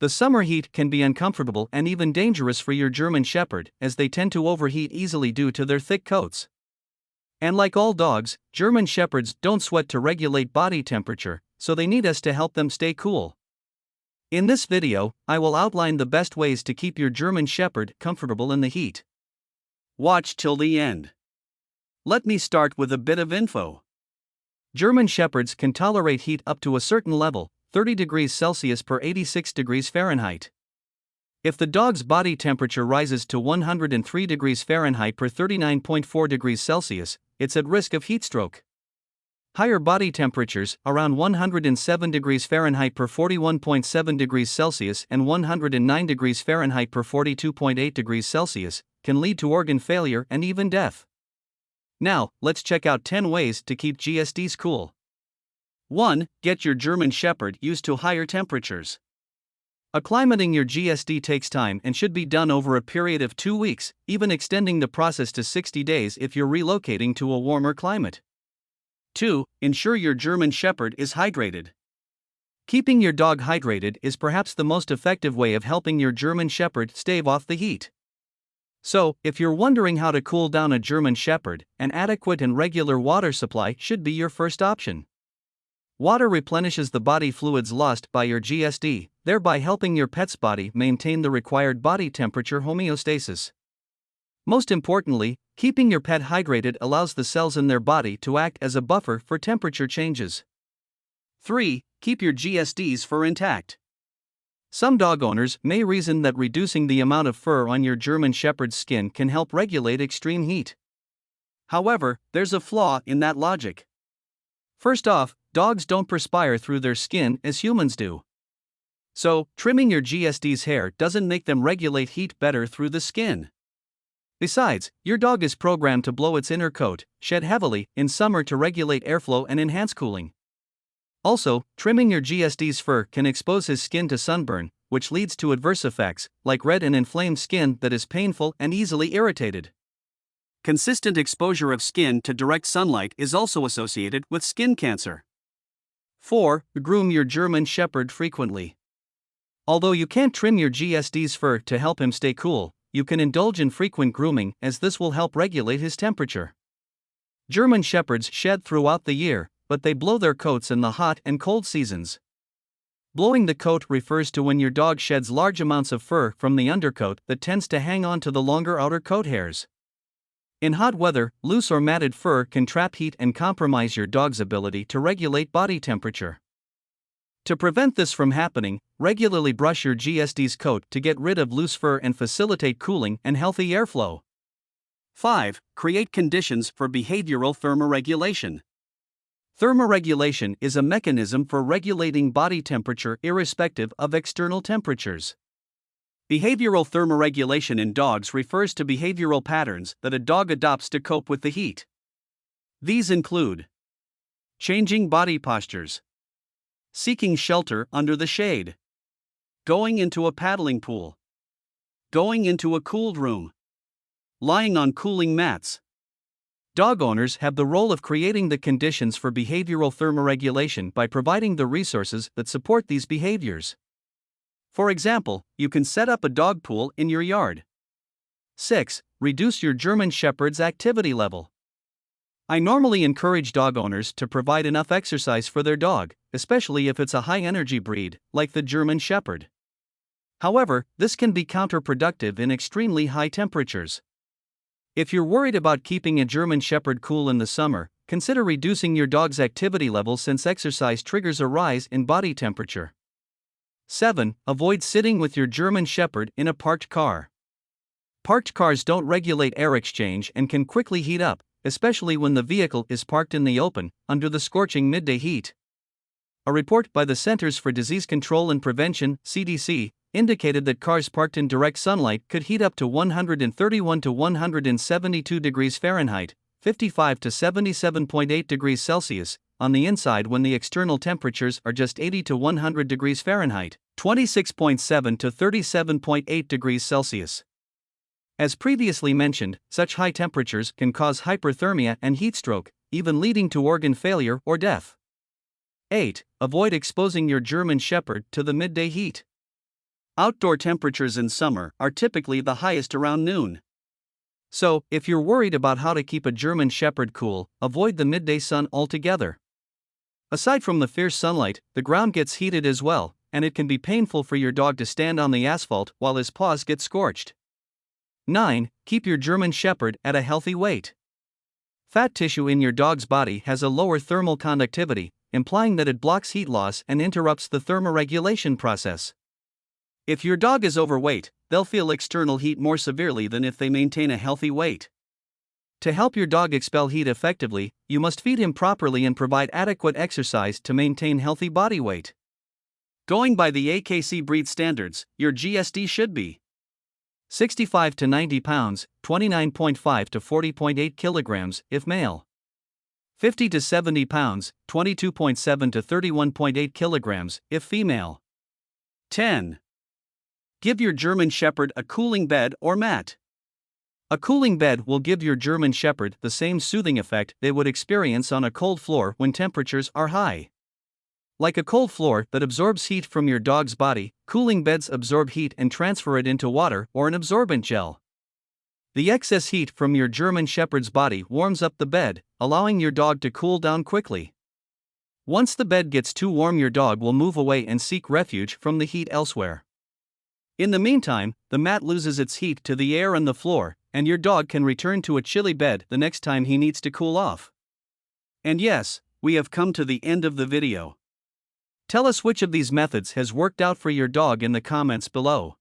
The summer heat can be uncomfortable and even dangerous for your German Shepherd, as they tend to overheat easily due to their thick coats. And like all dogs, German Shepherds don't sweat to regulate body temperature, so they need us to help them stay cool. In this video, I will outline the best ways to keep your German Shepherd comfortable in the heat. Watch till the end. Let me start with a bit of info. German Shepherds can tolerate heat up to a certain level, 30 degrees Celsius per 86 degrees Fahrenheit. If the dog's body temperature rises to 103 degrees Fahrenheit per 39.4 degrees Celsius, it's at risk of heat stroke. Higher body temperatures, around 107 degrees Fahrenheit per 41.7 degrees Celsius and 109 degrees Fahrenheit per 42.8 degrees Celsius, can lead to organ failure and even death. Now, let's check out 10 ways to keep GSDs cool. 1. Get your German Shepherd used to higher temperatures. Acclimating your GSD takes time and should be done over a period of 2 weeks, even extending the process to 60 days if you're relocating to a warmer climate. 2. Ensure your German Shepherd is hydrated. Keeping your dog hydrated is perhaps the most effective way of helping your German Shepherd stave off the heat. So, if you're wondering how to cool down a German Shepherd, an adequate and regular water supply should be your first option. Water replenishes the body fluids lost by your GSD, thereby helping your pet's body maintain the required body temperature homeostasis. Most importantly, keeping your pet hydrated allows the cells in their body to act as a buffer for temperature changes. 3. Keep your GSD's fur intact. Some dog owners may reason that reducing the amount of fur on your German Shepherd's skin can help regulate extreme heat. However, there's a flaw in that logic. First off, dogs don't perspire through their skin as humans do. So, trimming your GSD's hair doesn't make them regulate heat better through the skin. Besides, your dog is programmed to blow its inner coat, shed heavily, in summer to regulate airflow and enhance cooling. Also, trimming your GSD's fur can expose his skin to sunburn, which leads to adverse effects, like red and inflamed skin that is painful and easily irritated. Consistent exposure of skin to direct sunlight is also associated with skin cancer. 4. Groom your German Shepherd frequently. Although you can't trim your GSD's fur to help him stay cool, you can indulge in frequent grooming as this will help regulate his temperature. German Shepherds shed throughout the year, but they blow their coats in the hot and cold seasons. Blowing the coat refers to when your dog sheds large amounts of fur from the undercoat that tends to hang on to the longer outer coat hairs. In hot weather, loose or matted fur can trap heat and compromise your dog's ability to regulate body temperature. To prevent this from happening, regularly brush your GSD's coat to get rid of loose fur and facilitate cooling and healthy airflow. 5. Create conditions for behavioral thermoregulation. Thermoregulation is a mechanism for regulating body temperature irrespective of external temperatures. Behavioral thermoregulation in dogs refers to behavioral patterns that a dog adopts to cope with the heat. These include changing body postures, seeking shelter under the shade, going into a paddling pool, going into a cooled room, lying on cooling mats. Dog owners have the role of creating the conditions for behavioral thermoregulation by providing the resources that support these behaviors. For example, you can set up a dog pool in your yard. 6. Reduce your German Shepherd's activity level. I normally encourage dog owners to provide enough exercise for their dog, especially if it's a high-energy breed, like the German Shepherd. However, this can be counterproductive in extremely high temperatures. If you're worried about keeping a German Shepherd cool in the summer, consider reducing your dog's activity level since exercise triggers a rise in body temperature. 7. Avoid sitting with your German Shepherd in a parked car. Parked cars don't regulate air exchange and can quickly heat up, especially when the vehicle is parked in the open, under the scorching midday heat. A report by the Centers for Disease Control and Prevention, CDC, indicated that cars parked in direct sunlight could heat up to 131 to 172 degrees Fahrenheit, 55 to 77.8 degrees Celsius, on the inside when the external temperatures are just 80 to 100 degrees Fahrenheit, 26.7 to 37.8 degrees Celsius. As previously mentioned, such high temperatures can cause hyperthermia and heat stroke, even leading to organ failure or death. 8. Avoid exposing your German Shepherd to the midday heat. Outdoor temperatures in summer are typically the highest around noon. So, if you're worried about how to keep a German Shepherd cool, avoid the midday sun altogether. Aside from the fierce sunlight, the ground gets heated as well, and it can be painful for your dog to stand on the asphalt while his paws get scorched. 9. Keep your German Shepherd at a healthy weight. Fat tissue in your dog's body has a lower thermal conductivity, implying that it blocks heat loss and interrupts the thermoregulation process. If your dog is overweight, they'll feel external heat more severely than if they maintain a healthy weight. To help your dog expel heat effectively, you must feed him properly and provide adequate exercise to maintain healthy body weight. Going by the AKC breed standards, your GSD should be 65 to 90 pounds, 29.5 to 40.8 kilograms if male. 50 to 70 pounds, 22.7 to 31.8 kilograms if female. 10. Give your German Shepherd a cooling bed or mat. A cooling bed will give your German Shepherd the same soothing effect they would experience on a cold floor when temperatures are high. Like a cold floor that absorbs heat from your dog's body, cooling beds absorb heat and transfer it into water or an absorbent gel. The excess heat from your German Shepherd's body warms up the bed, allowing your dog to cool down quickly. Once the bed gets too warm, your dog will move away and seek refuge from the heat elsewhere. In the meantime, the mat loses its heat to the air on the floor, and your dog can return to a chilly bed the next time he needs to cool off. And yes, we have come to the end of the video. Tell us which of these methods has worked out for your dog in the comments below.